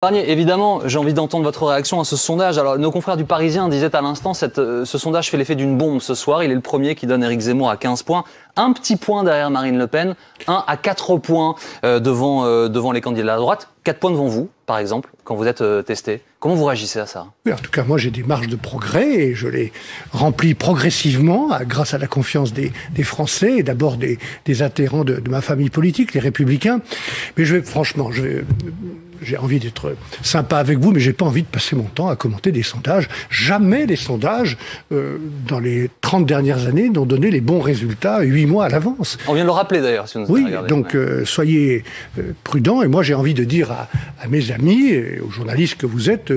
Barnier, évidemment, j'ai envie d'entendre votre réaction à ce sondage. Alors, nos confrères du Parisien disaient à l'instant, ce sondage fait l'effet d'une bombe ce soir. Il est le premier qui donne Éric Zemmour à 15 points. Un petit point derrière Marine Le Pen, 1 à 4 points devant les candidats de la droite. 4 points devant vous, par exemple, quand vous êtes testé. Comment vous réagissez à ça? Oui, en tout cas, moi, j'ai des marges de progrès et je les remplis progressivement grâce à la confiance des Français et d'abord des adhérents de ma famille politique, les Républicains. Mais franchement, j'ai envie d'être sympa avec vous, mais j'ai pas envie de passer mon temps à commenter des sondages. Jamais les sondages, dans les 30 dernières années, n'ont donné les bons résultats 8 mois à l'avance. On vient de le rappeler d'ailleurs, si vous nous avez regardé. Donc soyez prudents. Et moi, j'ai envie de dire à mes amis et aux journalistes que vous êtes,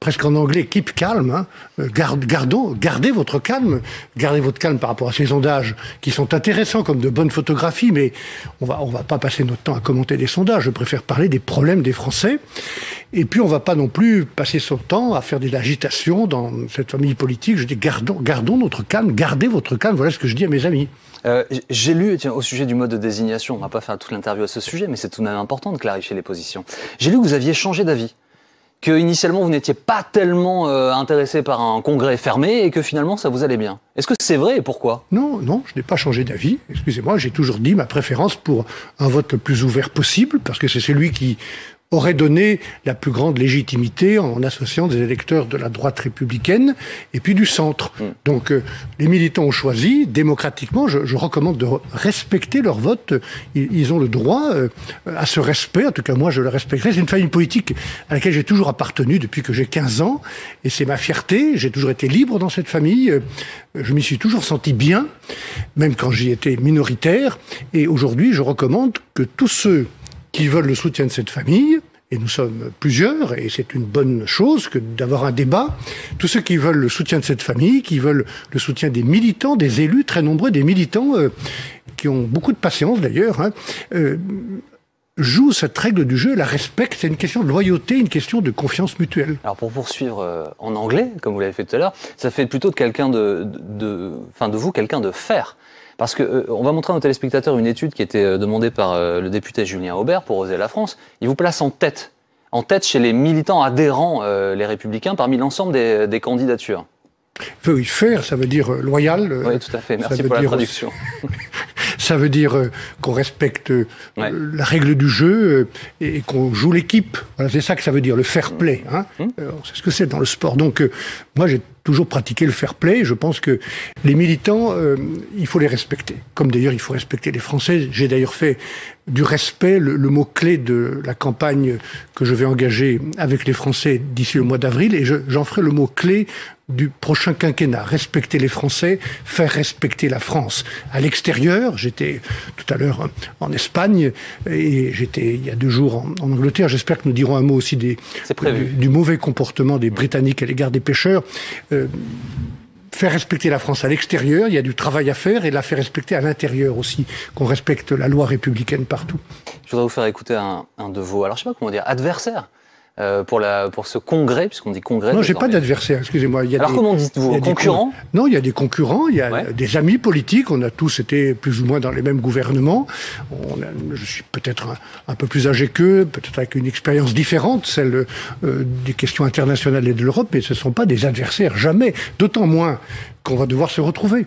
presque en anglais, keep calm, hein. Gardez votre calme. Gardez votre calme par rapport à ces sondages qui sont intéressants comme de bonnes photographies, mais on va pas passer notre temps à commenter des sondages. Je préfère parler des problèmes des Français. Et puis on va pas non plus passer son temps à faire de l'agitation dans cette famille politique. Je dis gardons notre calme, gardez votre calme. Voilà ce que je dis à mes amis. J'ai lu, tiens, au sujet du mode de désignation, on va pas faire toute l'interview à ce sujet, mais c'est tout de même important de clarifier les positions. J'ai lu que vous aviez changé d'avis. Que initialement vous n'étiez pas tellement intéressé par un congrès fermé et que finalement ça vous allait bien. Est-ce que c'est vrai et pourquoi? Non, je n'ai pas changé d'avis. Excusez-moi, j'ai toujours dit ma préférence pour un vote le plus ouvert possible, parce que c'est celui qui aurait donné la plus grande légitimité en associant des électeurs de la droite républicaine et puis du centre. Donc les militants ont choisi démocratiquement. Je recommande de respecter leur vote. Ils ont le droit à ce respect. En tout cas, moi, je le respecterai. C'est une famille politique à laquelle j'ai toujours appartenu depuis que j'ai 15 ans. Et c'est ma fierté. J'ai toujours été libre dans cette famille. Je m'y suis toujours senti bien, même quand j'y étais minoritaire. Et aujourd'hui, je recommande que tous ceux qui veulent le soutien de cette famille, et nous sommes plusieurs, et c'est une bonne chose que d'avoir un débat, tous ceux qui veulent le soutien de cette famille, qui veulent le soutien des militants, des élus, très nombreux, des militants qui ont beaucoup de patience d'ailleurs, jouent cette règle du jeu, la respectent. C'est une question de loyauté, une question de confiance mutuelle. Alors pour poursuivre en anglais, comme vous l'avez fait tout à l'heure, ça fait plutôt de quelqu'un de vous quelqu'un de fer. Parce que on va montrer à nos téléspectateurs une étude qui était demandée par le député Julien Aubert pour Oser la France. Il vous place en tête chez les militants adhérents, les Républicains, parmi l'ensemble des candidatures. Oui, faire, ça veut dire loyal. Oui, tout à fait. Merci pour la traduction. Ça veut dire qu'on respecte la règle du jeu et qu'on joue l'équipe. Voilà, c'est ça que ça veut dire, le fair play. Hein. C'est ce que c'est dans le sport. Donc, moi, j'ai toujours pratiqué le fair play. Je pense que les militants, il faut les respecter. Comme d'ailleurs, il faut respecter les Français. J'ai d'ailleurs fait du respect le mot-clé de la campagne que je vais engager avec les Français d'ici le mois d'avril. Et j'en ferai le mot-clé du prochain quinquennat. Respecter les Français, faire respecter la France. À l'extérieur, j'étais tout à l'heure en Espagne et j'étais il y a 2 jours en Angleterre. J'espère que nous dirons un mot aussi du mauvais comportement des Britanniques à l'égard des pêcheurs. Faire respecter la France à l'extérieur, il y a du travail à faire, et la faire respecter à l'intérieur aussi, qu'on respecte la loi républicaine partout. Je voudrais vous faire écouter un de vos, alors je sais pas comment dire, adversaires pour ce congrès, puisqu'on dit congrès. Non, j'ai pas d'adversaire, excusez-moi. Alors comment dites-vous, concurrents? Non, il y a des concurrents, il y a des amis politiques, on a tous été plus ou moins dans les mêmes gouvernements. Je suis peut-être un peu plus âgé qu'eux, peut-être avec une expérience différente, celle des questions internationales et de l'Europe, mais ce ne sont pas des adversaires, jamais. D'autant moins qu'on va devoir se retrouver.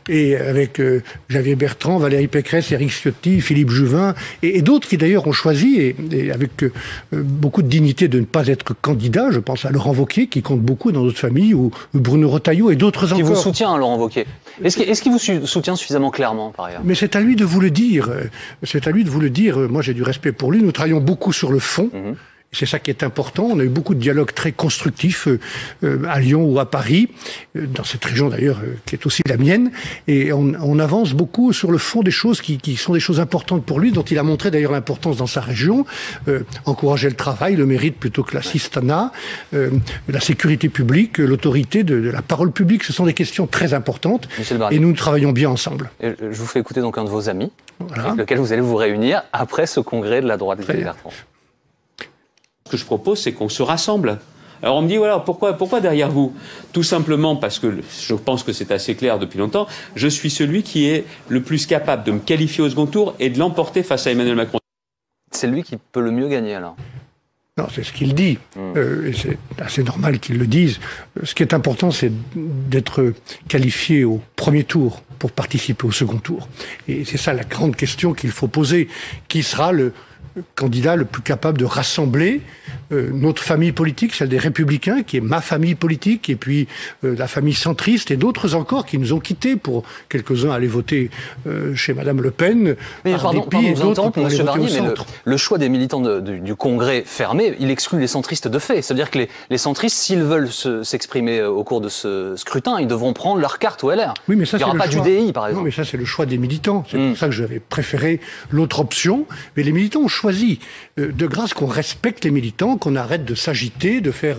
Et avec Xavier Bertrand, Valérie Pécresse, Éric Ciotti, Philippe Juvin et d'autres qui d'ailleurs ont choisi, et avec beaucoup de dignité, de ne pas être candidat. Je pense à Laurent Wauquiez qui compte beaucoup dans notre famille, ou Bruno Retailleau et d'autres encore. Qui vous soutient, Laurent Wauquiez. Est-ce qu'il vous soutient suffisamment clairement, par ailleurs? Mais c'est à lui de vous le dire. C'est à lui de vous le dire. Moi, j'ai du respect pour lui. Nous travaillons beaucoup sur le fond. C'est ça qui est important. On a eu beaucoup de dialogues très constructifs à Lyon ou à Paris, dans cette région d'ailleurs qui est aussi la mienne. Et on avance beaucoup sur le fond des choses qui sont des choses importantes pour lui, dont il a montré d'ailleurs l'importance dans sa région. Encourager le travail, le mérite plutôt que l'assistanat, la sécurité publique, l'autorité de la parole publique. Ce sont des questions très importantes. Et nous travaillons bien ensemble. Et je vous fais écouter donc un de vos amis, avec lequel vous allez vous réunir après ce congrès de la droite de Bertrand. Ce que je propose, c'est qu'on se rassemble. Alors on me dit, voilà, pourquoi derrière vous? Tout simplement parce que, je pense que c'est assez clair depuis longtemps, je suis celui qui est le plus capable de me qualifier au second tour et de l'emporter face à Emmanuel Macron. C'est lui qui peut le mieux gagner alors? Non, c'est ce qu'il dit. Et c'est assez normal qu'il le dise. Ce qui est important, c'est d'être qualifié au premier tour pour participer au second tour. Et c'est ça la grande question qu'il faut poser. Qui sera le candidat le plus capable de rassembler notre famille politique, celle des Républicains, qui est ma famille politique, et puis la famille centriste, et d'autres encore qui nous ont quittés pour quelques-uns aller voter chez Madame Le Pen. Mais pardon de vous interrompre, M. Barnier, mais le choix des militants du Congrès fermé, il exclut les centristes de fait. C'est-à-dire que les centristes, s'ils veulent s'exprimer au cours de ce scrutin, ils devront prendre leur carte au LR. Oui, mais ça, il n'y aura pas d'UDI, par exemple. Non, mais ça, c'est le choix des militants. C'est pour ça que j'avais préféré l'autre option. Mais les militants ont choisi. De grâce qu'on respecte les militants, qu'on arrête de s'agiter, de faire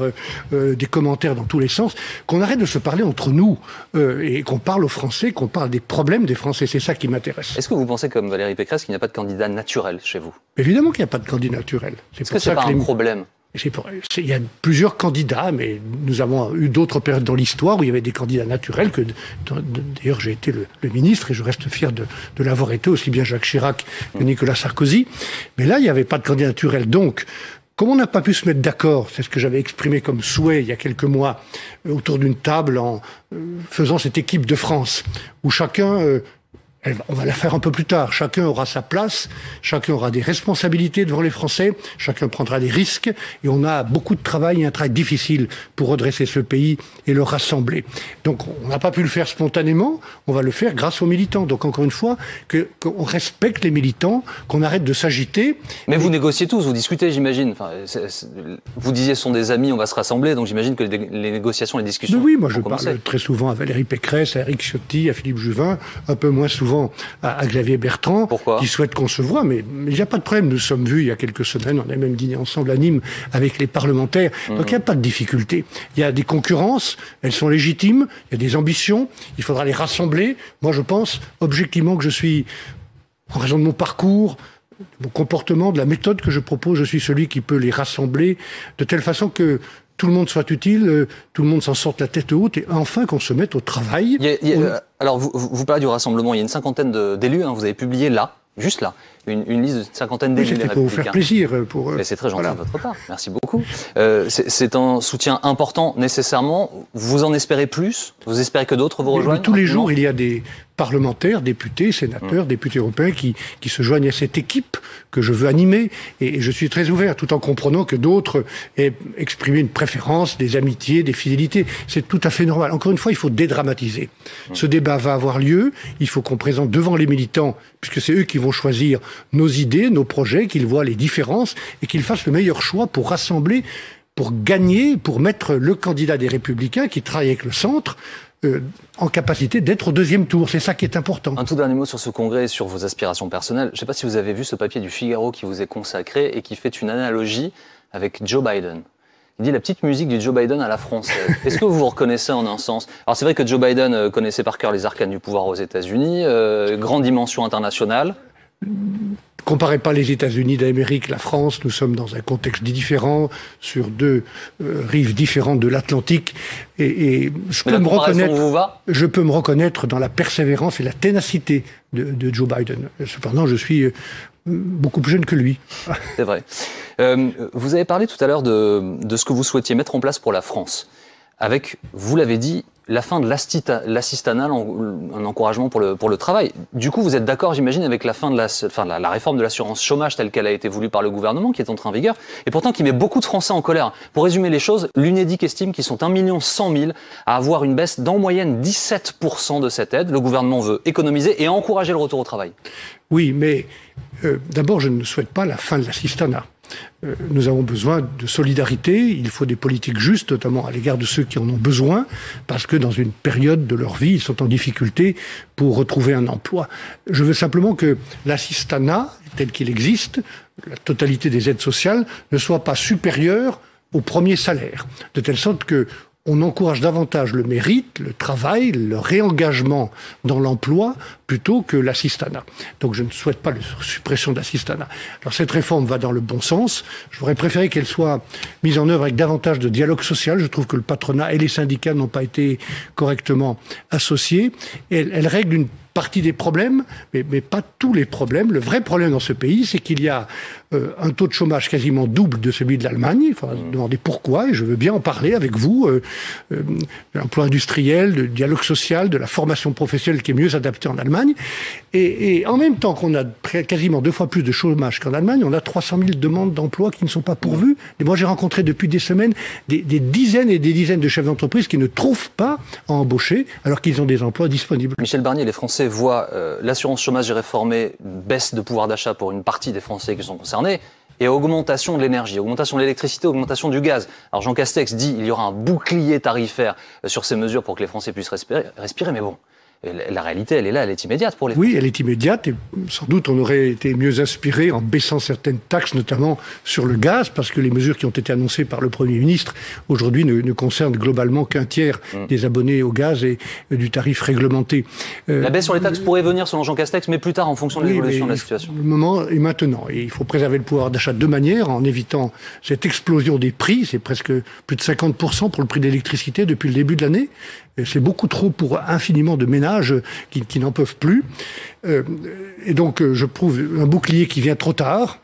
des commentaires dans tous les sens, qu'on arrête de se parler entre nous et qu'on parle aux Français, qu'on parle des problèmes des Français. C'est ça qui m'intéresse. Est-ce que vous pensez, comme Valérie Pécresse, qu'il n'y a pas de candidat naturel chez vous? Évidemment qu'il n'y a pas de candidat naturel. Est-ce que c'est pas un problème? Il y a plusieurs candidats, mais nous avons eu d'autres périodes dans l'histoire où il y avait des candidats naturels. D'ailleurs, j'ai été le ministre et je reste fier de l'avoir été, aussi bien Jacques Chirac que Nicolas Sarkozy. Mais là, il n'y avait pas de candidat naturel. Donc, comme on n'a pas pu se mettre d'accord, c'est ce que j'avais exprimé comme souhait il y a quelques mois, autour d'une table en faisant cette équipe de France, où chacun... on va la faire un peu plus tard. Chacun aura sa place, chacun aura des responsabilités devant les Français, chacun prendra des risques, et on a beaucoup de travail et un travail difficile pour redresser ce pays et le rassembler. Donc on n'a pas pu le faire spontanément, on va le faire grâce aux militants. Donc encore une fois, qu'on respecte les militants, qu'on arrête de s'agiter. Mais vous négociez tous, vous discutez, j'imagine. Enfin, vous disiez, ce sont des amis, on va se rassembler, donc j'imagine que les négociations, les discussions... Mais oui, moi je parle très souvent à Valérie Pécresse, à Éric Ciotti, à Philippe Juvin, un peu moins souvent à Xavier Bertrand. Pourquoi ? Qui souhaite qu'on se voit, mais il n'y a pas de problème. Nous sommes vus il y a quelques semaines, on a même dîné ensemble à Nîmes avec les parlementaires. Donc il n'y a pas de difficulté. Il y a des concurrences, elles sont légitimes, il y a des ambitions, il faudra les rassembler. Moi je pense objectivement que je suis, en raison de mon parcours, de mon comportement, de la méthode que je propose, je suis celui qui peut les rassembler de telle façon que tout le monde soit utile, tout le monde s'en sorte la tête haute, et enfin qu'on se mette au travail. Alors, vous parlez du rassemblement, il y a une cinquantaine d'élus, vous avez publié là, juste là, une liste de cinquantaine d'élus. C'était pour vous faire plaisir. Mais c'est très gentil de votre part, merci beaucoup. C'est un soutien important, nécessairement. Vous en espérez plus? Vous espérez que d'autres vous rejoignent? Tous les jours, il y a des parlementaires, députés, sénateurs, députés européens qui se joignent à cette équipe que je veux animer. Et je suis très ouvert, tout en comprenant que d'autres aient exprimé une préférence, des amitiés, des fidélités. C'est tout à fait normal. Encore une fois, il faut dédramatiser. Ce débat va avoir lieu. Il faut qu'on présente devant les militants, puisque c'est eux qui vont choisir nos idées, nos projets, qu'ils voient les différences et qu'ils fassent le meilleur choix pour rassembler, pour gagner, pour mettre le candidat des Républicains qui travaille avec le centre en capacité d'être au deuxième tour. C'est ça qui est important. Un tout dernier mot sur ce congrès et sur vos aspirations personnelles. Je ne sais pas si vous avez vu ce papier du Figaro qui vous est consacré et qui fait une analogie avec Joe Biden. Il dit la petite musique du Joe Biden à la française. Est-ce que vous vous reconnaissez en un sens? Alors c'est vrai que Joe Biden connaissait par cœur les arcanes du pouvoir aux États-Unis, grande dimension internationale. Comparez pas les États-Unis d'Amérique, la France, nous sommes dans un contexte différent, sur deux rives différentes de l'Atlantique, et je peux me reconnaître dans la persévérance et la ténacité de Joe Biden. Cependant, je suis beaucoup plus jeune que lui. C'est vrai. Vous avez parlé tout à l'heure de ce que vous souhaitiez mettre en place pour la France, avec, vous l'avez dit, la fin de l'assistanat, un encouragement pour le travail. Du coup, vous êtes d'accord, j'imagine, avec la fin de la réforme de l'assurance chômage telle qu'elle a été voulue par le gouvernement, qui est entrée en vigueur, et pourtant qui met beaucoup de Français en colère. Pour résumer les choses, l'UNEDIC estime qu'ils sont 1 100 000 à avoir une baisse d'en moyenne 17% de cette aide. Le gouvernement veut économiser et encourager le retour au travail. Oui, mais d'abord, je ne souhaite pas la fin de l'assistanat. Nous avons besoin de solidarité, il faut des politiques justes, notamment à l'égard de ceux qui en ont besoin, parce que dans une période de leur vie, ils sont en difficulté pour retrouver un emploi. Je veux simplement que l'assistanat, tel qu'il existe, la totalité des aides sociales, ne soit pas supérieure au premier salaire, de telle sorte que on encourage davantage le mérite, le travail, le réengagement dans l'emploi plutôt que l'assistanat. Donc je ne souhaite pas la suppression de l'assistanat. Alors cette réforme va dans le bon sens. J'aurais préféré qu'elle soit mise en œuvre avec davantage de dialogue social. Je trouve que le patronat et les syndicats n'ont pas été correctement associés. Elle règle une partie des problèmes, mais pas tous les problèmes. Le vrai problème dans ce pays, c'est qu'il y a un taux de chômage quasiment double de celui de l'Allemagne. Il faudra demander pourquoi, et je veux bien en parler avec vous. De l'emploi industriel, du dialogue social, de la formation professionnelle qui est mieux adaptée en Allemagne. Et en même temps qu'on a quasiment 2 fois plus de chômage qu'en Allemagne, on a 300 000 demandes d'emploi qui ne sont pas pourvues. Et moi, j'ai rencontré depuis des semaines des dizaines et des dizaines de chefs d'entreprise qui ne trouvent pas à embaucher alors qu'ils ont des emplois disponibles. Michel Barnier, les Français voient l'assurance chômage réformée, baisse de pouvoir d'achat pour une partie des Français qui sont concernés, et augmentation de l'énergie, augmentation de l'électricité, augmentation du gaz. Alors Jean Castex dit qu'il y aura un bouclier tarifaire sur ces mesures pour que les Français puissent respirer, mais bon. La réalité, elle est là, elle est immédiate pour les Français. Oui, elle est immédiate et sans doute on aurait été mieux inspiré en baissant certaines taxes, notamment sur le gaz, parce que les mesures qui ont été annoncées par le Premier ministre aujourd'hui ne concernent globalement qu'un tiers des abonnés au gaz et du tarif réglementé. La baisse sur les taxes pourrait venir selon Jean Castex, mais plus tard en fonction de l'évolution de la situation. Le moment est maintenant et il faut préserver le pouvoir d'achat de 2 manières, en évitant cette explosion des prix, c'est presque plus de 50% pour le prix de l'électricité depuis le début de l'année. C'est beaucoup trop pour infiniment de ménages qui n'en peuvent plus. Et donc, je trouve un bouclier qui vient trop tard,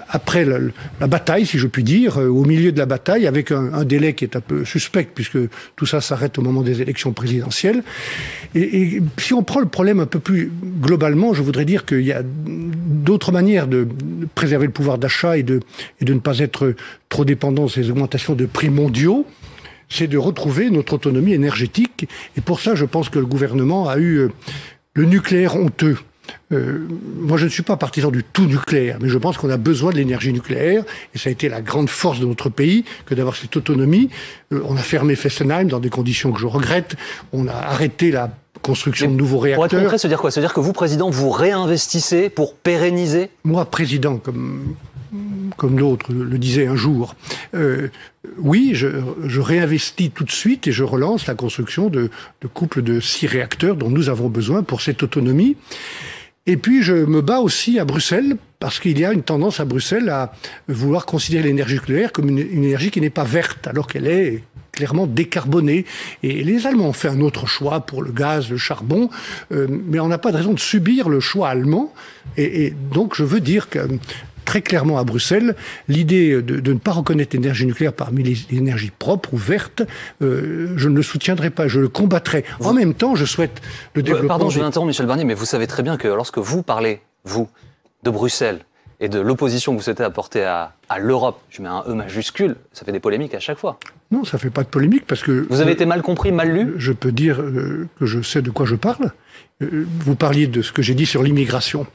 après la bataille, si je puis dire, au milieu de la bataille, avec un délai qui est un peu suspect, puisque tout ça s'arrête au moment des élections présidentielles. Et si on prend le problème un peu plus globalement, je voudrais dire qu'il y a d'autres manières de préserver le pouvoir d'achat et de ne pas être trop dépendant de ces augmentations de prix mondiaux. C'est de retrouver notre autonomie énergétique. Et pour ça, je pense que le gouvernement a eu le nucléaire honteux. Moi, je ne suis pas partisan du tout nucléaire, mais je pense qu'on a besoin de l'énergie nucléaire. Et ça a été la grande force de notre pays que d'avoir cette autonomie. On a fermé Fessenheim dans des conditions que je regrette. On a arrêté la construction de nouveaux réacteurs. Pour être concret, ça veut dire quoi? Ça veut dire que vous, président, vous réinvestissez pour pérenniser? Moi, président, comme l'autre le disait un jour, oui, je réinvestis tout de suite et je relance la construction de couples de 6 réacteurs dont nous avons besoin pour cette autonomie. Et puis je me bats aussi à Bruxelles, parce qu'il y a une tendance à Bruxelles à vouloir considérer l'énergie nucléaire comme une énergie qui n'est pas verte, alors qu'elle est clairement décarbonée. Et les Allemands ont fait un autre choix pour le gaz, le charbon, mais on n'a pas de raison de subir le choix allemand. Et donc je veux dire que très clairement à Bruxelles, l'idée de ne pas reconnaître l'énergie nucléaire parmi les énergies propres ou vertes, je ne le soutiendrai pas, je le combattrai. En même temps, je souhaite le développement... Pardon, je vais interrompre Michel Barnier, mais vous savez très bien que lorsque vous parlez, vous, de Bruxelles et de l'opposition que vous souhaitez apporter à l'Europe, je mets un E majuscule, ça fait des polémiques à chaque fois. Non, ça ne fait pas de polémique parce que... Vous avez été mal compris, mal lu? Je peux dire que je sais de quoi je parle. Vous parliez de ce que j'ai dit sur l'immigration.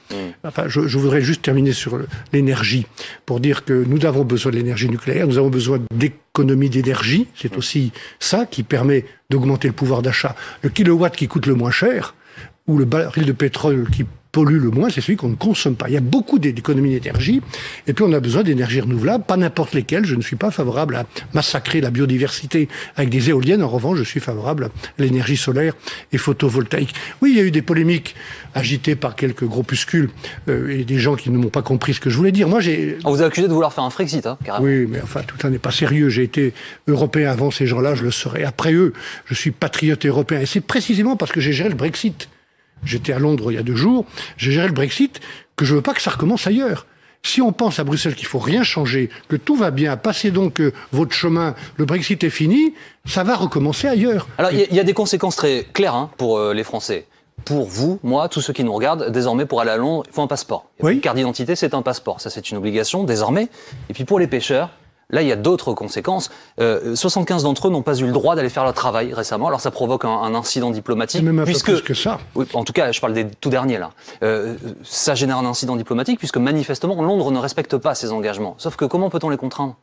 Enfin, je voudrais juste terminer sur l'énergie pour dire que nous avons besoin de l'énergie nucléaire, nous avons besoin d'économie d'énergie. C'est aussi ça qui permet d'augmenter le pouvoir d'achat. Le kilowatt qui coûte le moins cher ou le baril de pétrole qui pollue le moins, c'est celui qu'on ne consomme pas. Il y a beaucoup d'économies d'énergie, et puis on a besoin d'énergie renouvelable, pas n'importe lesquelles. Je ne suis pas favorable à massacrer la biodiversité avec des éoliennes. En revanche, je suis favorable à l'énergie solaire et photovoltaïque. Oui, il y a eu des polémiques agitées par quelques groupuscules et des gens qui ne m'ont pas compris ce que je voulais dire. Moi, On vous a accusé de vouloir faire un Frexit, hein, carrément. Oui, mais enfin, tout ça n'est pas sérieux. J'ai été européen avant ces gens-là, je le serai après eux. Je suis patriote européen, et c'est précisément parce que j'ai géré le Brexit. J'étais à Londres il y a 2 jours, j'ai géré le Brexit, que je ne veux pas que ça recommence ailleurs. Si on pense à Bruxelles qu'il ne faut rien changer, que tout va bien, passez donc votre chemin, le Brexit est fini, ça va recommencer ailleurs. Alors il y a des conséquences très claires pour les Français. Pour vous, moi, tous ceux qui nous regardent, désormais pour aller à Londres, il faut un passeport. Une carte d'identité, c'est un passeport. Ça, c'est une obligation, désormais. Et puis pour les pêcheurs, là, il y a d'autres conséquences. 75 d'entre eux n'ont pas eu le droit d'aller faire leur travail récemment. Alors ça provoque un incident diplomatique. Même un peu plus que ça. Oui, en tout cas, je parle des tout derniers là. Ça génère un incident diplomatique puisque manifestement, Londres ne respecte pas ses engagements. Sauf que comment peut-on les contraindre ?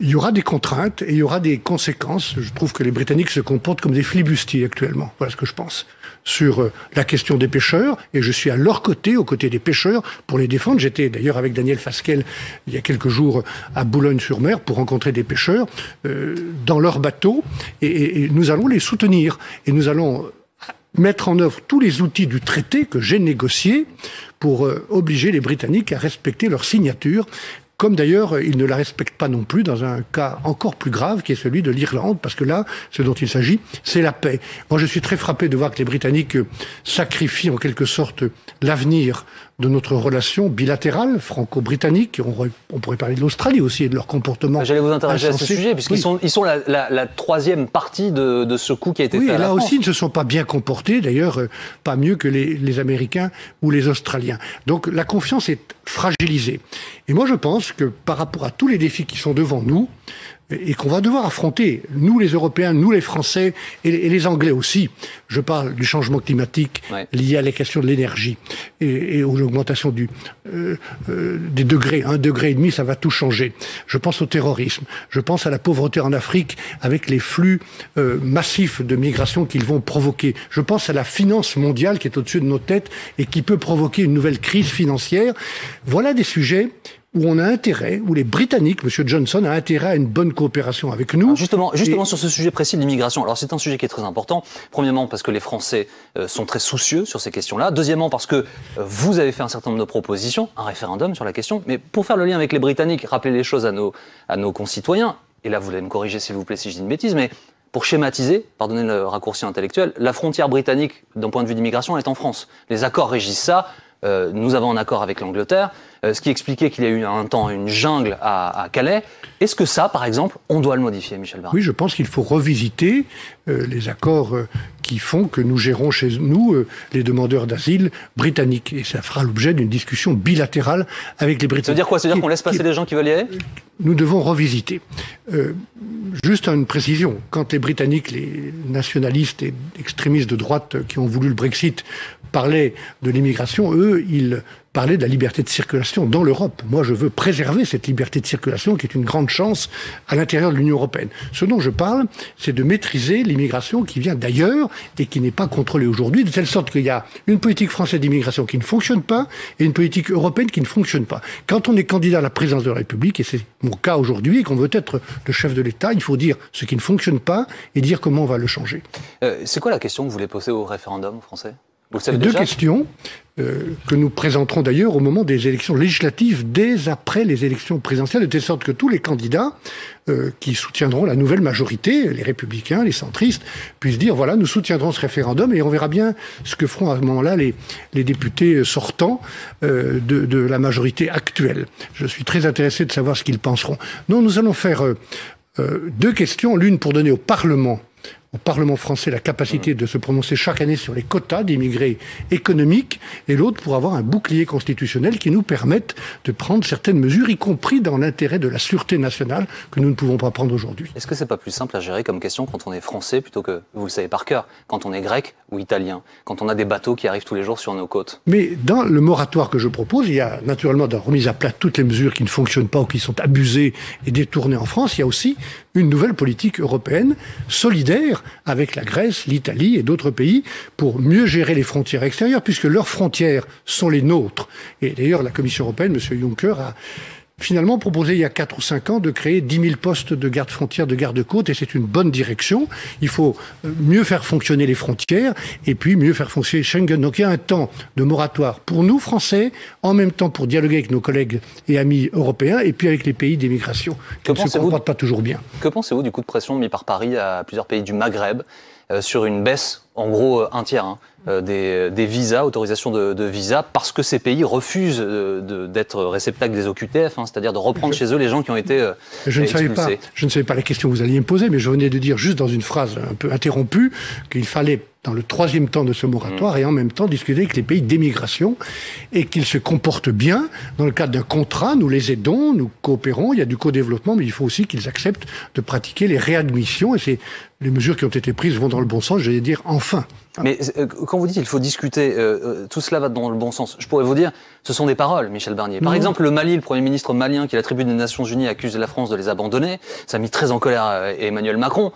Il y aura des contraintes et il y aura des conséquences. Je trouve que les Britanniques se comportent comme des flibustiers actuellement. Voilà ce que je pense. Sur la question des pêcheurs, et je suis à leur côté, aux côtés des pêcheurs, pour les défendre. J'étais d'ailleurs avec Daniel Fasquelle il y a quelques jours à Boulogne-sur-Mer pour rencontrer des pêcheurs dans leur bateau, et nous allons les soutenir. Et nous allons mettre en œuvre tous les outils du traité que j'ai négocié pour obliger les Britanniques à respecter leur signature, comme d'ailleurs ils ne la respectent pas non plus dans un cas encore plus grave qui est celui de l'Irlande, parce que là, ce dont il s'agit, c'est la paix. Moi, je suis très frappé de voir que les Britanniques sacrifient en quelque sorte l'avenir de notre relation bilatérale franco-britannique. On pourrait parler de l'Australie aussi et de leur comportement. J'allais vous interroger à ce sujet, puisqu'ils oui. sont la troisième partie de ce coup qui a été fait à la France. Oui, là aussi, ils ne se sont pas bien comportés, d'ailleurs, pas mieux que les Américains ou les Australiens. Donc la confiance est fragilisée. Et moi, je pense que par rapport à tous les défis qui sont devant nous, et qu'on va devoir affronter, nous les Européens, nous les Français, et les Anglais aussi. Je parle du changement climatique lié à la question de l'énergie et aux augmentations des degrés. 1,5 degré, ça va tout changer. Je pense au terrorisme. Je pense à la pauvreté en Afrique avec les flux massifs de migration qu'ils vont provoquer. Je pense à la finance mondiale qui est au-dessus de nos têtes et qui peut provoquer une nouvelle crise financière. Voilà des sujets où on a intérêt, où les Britanniques, M. Johnson, a intérêt à une bonne coopération avec nous. Alors justement sur ce sujet précis de l'immigration, alors c'est un sujet qui est très important. Premièrement, parce que les Français sont très soucieux sur ces questions-là. Deuxièmement, parce que vous avez fait un certain nombre de propositions, un référendum sur la question. Mais pour faire le lien avec les Britanniques, rappeler les choses à nos concitoyens, et là vous allez me corriger s'il vous plaît si je dis une bêtise, mais pour schématiser, pardonnez le raccourci intellectuel, la frontière britannique, d'un point de vue d'immigration, elle est en France. Les accords régissent ça. Nous avons un accord avec l'Angleterre, ce qui expliquait qu'il y a eu un temps une jungle à Calais. Est-ce que ça, par exemple, on doit le modifier, Michel Barnier ? Oui, je pense qu'il faut revisiter les accords qui font que nous gérons chez nous les demandeurs d'asile britanniques. Et ça fera l'objet d'une discussion bilatérale avec les Britanniques. Ça veut dire quoi ? Ça veut dire qu'on laisse passer les gens qui veulent y aller ? Nous devons revisiter. Juste une précision. Quand les Britanniques, les nationalistes et extrémistes de droite qui ont voulu le Brexit parlaient de l'immigration, eux, ils parlaient de la liberté de circulation dans l'Europe. Moi, je veux préserver cette liberté de circulation qui est une grande chance à l'intérieur de l'Union européenne. Ce dont je parle, c'est de maîtriser l'immigration qui vient d'ailleurs et qui n'est pas contrôlée aujourd'hui, de telle sorte qu'il y a une politique française d'immigration qui ne fonctionne pas et une politique européenne qui ne fonctionne pas. Quand on est candidat à la présidence de la République, et c'est mon cas aujourd'hui, et qu'on veut être le chef de l'État, il faut dire ce qui ne fonctionne pas et dire comment on va le changer. C'est quoi la question que vous voulez poser au référendum français ? Vous le savez Deux déjà ? questions que nous présenterons d'ailleurs au moment des élections législatives, dès après les élections présidentielles, de telle sorte que tous les candidats qui soutiendront la nouvelle majorité, les républicains, les centristes, puissent dire, voilà, nous soutiendrons ce référendum et on verra bien ce que feront à ce moment-là les députés sortants de la majorité actuelle. Je suis très intéressé de savoir ce qu'ils penseront. Non, nous allons faire deux questions, l'une pour donner au Parlement français la capacité de se prononcer chaque année sur les quotas d'immigrés économiques, et l'autre pour avoir un bouclier constitutionnel qui nous permette de prendre certaines mesures, y compris dans l'intérêt de la sûreté nationale, que nous ne pouvons pas prendre aujourd'hui. Est-ce que c'est pas plus simple à gérer comme question quand on est français plutôt que, vous le savez par cœur, quand on est grec ou italien, quand on a des bateaux qui arrivent tous les jours sur nos côtes ? Mais dans le moratoire que je propose, il y a naturellement dans la remise à plat toutes les mesures qui ne fonctionnent pas ou qui sont abusées et détournées en France. Il y a aussi une nouvelle politique européenne solidaire avec la Grèce, l'Italie et d'autres pays pour mieux gérer les frontières extérieures, puisque leurs frontières sont les nôtres. Et d'ailleurs, la Commission européenne, M. Juncker, a finalement proposé il y a 4 ou 5 ans de créer 10 000 postes de garde-frontières, de garde-côtes, et c'est une bonne direction. Il faut mieux faire fonctionner les frontières et puis mieux faire fonctionner Schengen. Donc il y a un temps de moratoire pour nous, Français, en même temps pour dialoguer avec nos collègues et amis européens et puis avec les pays d'émigration qui ne se comportent pas toujours bien. Que pensez-vous du coup de pression mis par Paris à plusieurs pays du Maghreb sur une baisse, en gros un tiers, des visas, autorisations de visas, parce que ces pays refusent d'être réceptacles des OQTF, c'est-à-dire de reprendre chez eux les gens qui ont été expulsés. Je ne savais pas la question que vous alliez me poser, mais je venais de dire juste dans une phrase un peu interrompue qu'il fallait, dans le 3e temps de ce moratoire, et en même temps discuter avec les pays d'émigration, et qu'ils se comportent bien. Dans le cadre d'un contrat, nous les aidons, nous coopérons, il y a du co-développement, mais il faut aussi qu'ils acceptent de pratiquer les réadmissions, et les mesures qui ont été prises vont dans le bon sens, j'allais dire enfin. Mais quand vous dites qu'il faut discuter, tout cela va dans le bon sens. Je pourrais vous dire, ce sont des paroles, Michel Barnier. Par exemple, le Mali, le Premier ministre malien, qui à la tribune des Nations Unies accuse la France de les abandonner, ça a mis très en colère Emmanuel Macron.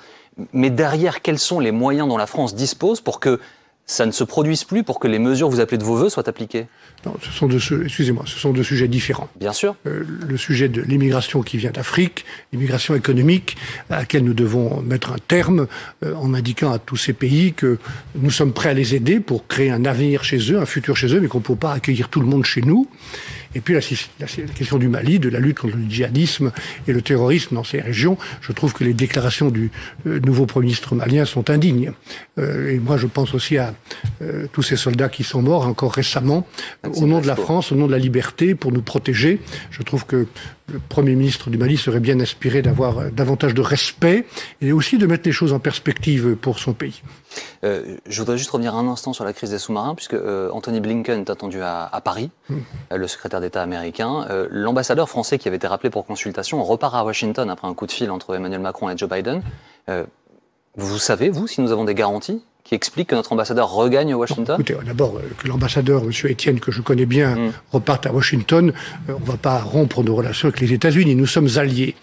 Mais derrière, quels sont les moyens dont la France dispose pour que ça ne se produise plus, pour que les mesures que vous appelez de vos voeux soient appliquées ? Non, ce sont deux sujets différents. Bien sûr. Le sujet de l'immigration qui vient d'Afrique, l'immigration économique, à laquelle nous devons mettre un terme en indiquant à tous ces pays que nous sommes prêts à les aider pour créer un avenir chez eux, un futur chez eux, mais qu'on ne peut pas accueillir tout le monde chez nous. Et puis la question du Mali, de la lutte contre le djihadisme et le terrorisme dans ces régions, je trouve que les déclarations du nouveau Premier ministre malien sont indignes. Et moi, je pense aussi à tous ces soldats qui sont morts encore récemment, au nom de la France, au nom de la liberté, pour nous protéger. Je trouve que le Premier ministre du Mali serait bien inspiré d'avoir davantage de respect et aussi de mettre les choses en perspective pour son pays. Je voudrais juste revenir un instant sur la crise des sous-marins, puisque Anthony Blinken est attendu à Paris, le secrétaire d'État américain. L'ambassadeur français qui avait été rappelé pour consultation repart à Washington après un coup de fil entre Emmanuel Macron et Joe Biden. Vous savez, vous, si nous avons des garanties qui expliquent que notre ambassadeur regagne Washington? Écoutez, d'abord, que l'ambassadeur, M. Etienne, que je connais bien, reparte à Washington, on ne va pas rompre nos relations avec les États-Unis, nous sommes alliés.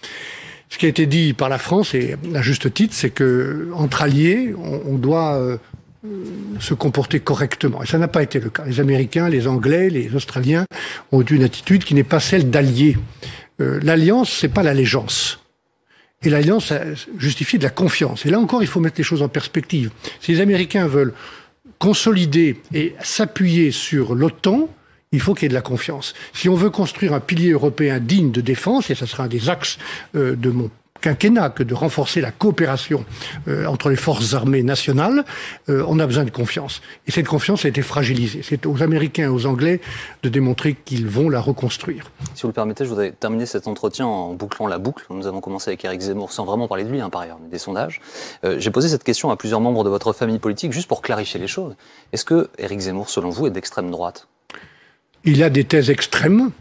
Ce qui a été dit par la France, et à juste titre, c'est que entre alliés, on doit se comporter correctement. Et ça n'a pas été le cas. Les Américains, les Anglais, les Australiens ont eu une attitude qui n'est pas celle d'alliés. L'alliance, c'est pas l'allégeance. Et l'alliance justifie de la confiance. Et là encore, il faut mettre les choses en perspective. Si les Américains veulent consolider et s'appuyer sur l'OTAN, il faut qu'il y ait de la confiance. Si on veut construire un pilier européen digne de défense, et ça sera un des axes de mon quinquennat, que de renforcer la coopération entre les forces armées nationales, on a besoin de confiance. Et cette confiance a été fragilisée. C'est aux Américains et aux Anglais de démontrer qu'ils vont la reconstruire. Si vous le permettez, je voudrais terminer cet entretien en bouclant la boucle. Nous avons commencé avec Éric Zemmour, sans vraiment parler de lui, par ailleurs, mais des sondages. J'ai posé cette question à plusieurs membres de votre famille politique, juste pour clarifier les choses. Est-ce que Éric Zemmour, selon vous, est d'extrême droite? Il a des thèses extrêmes.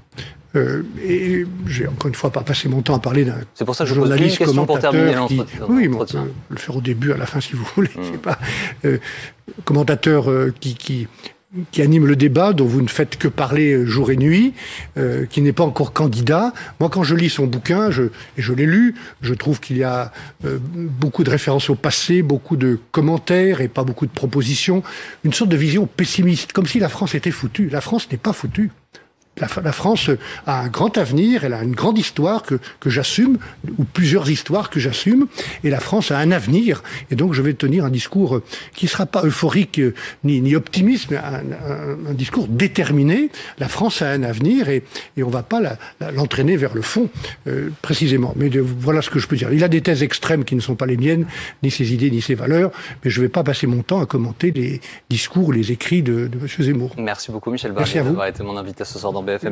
Et j'ai encore une fois pas passé mon temps à parler d'un journaliste commentateur qui... Oui, mais on peut le faire au début, à la fin si vous voulez. C'est pas commentateur qui anime le débat, dont vous ne faites que parler jour et nuit, qui n'est pas encore candidat. Moi, quand je lis son bouquin, et je l'ai lu, je trouve qu'il y a beaucoup de références au passé, beaucoup de commentaires et pas beaucoup de propositions. Une sorte de vision pessimiste, comme si la France était foutue. La France n'est pas foutue. La France a un grand avenir, elle a une grande histoire que j'assume, ou plusieurs histoires que j'assume, et la France a un avenir, et donc je vais tenir un discours qui ne sera pas euphorique ni optimiste, mais un discours déterminé. La France a un avenir, et on ne va pas l'entraîner vers le fond, précisément. Mais voilà ce que je peux dire. Il a des thèses extrêmes qui ne sont pas les miennes, ni ses idées, ni ses valeurs, mais je ne vais pas passer mon temps à commenter les discours, les écrits de M. Zemmour. Merci beaucoup Michel Barnier d'avoir été mon invité ce soir dans BFM.